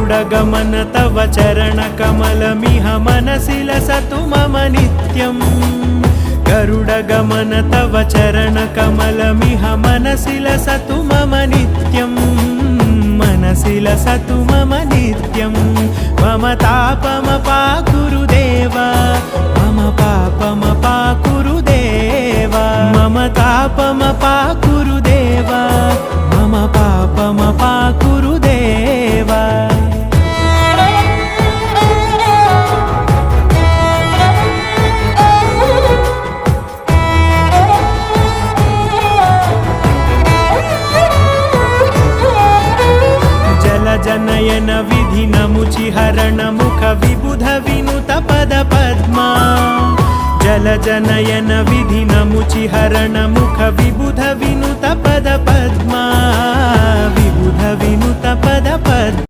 गरुडगमन तव चरणकमलमिह मनसि लसतु मम नित्यम् गरुडगमन तव चरणकमलमिह मनसि लसतु मम नित्यम् मनसि लसतु मम नित्यम् मम तापमपाकुरु देव मम पापमपाकुरु देव मम तापमपाकुरु देव मम पापमपाकुरु देव जनयन विधिनमुचिहरण मुख विबुध विनुत पद पद्मा जलजनयन विधिनमुचिहरण मुख विबुध विनुत पद पद्मा विबुध विनुत पद पद्मा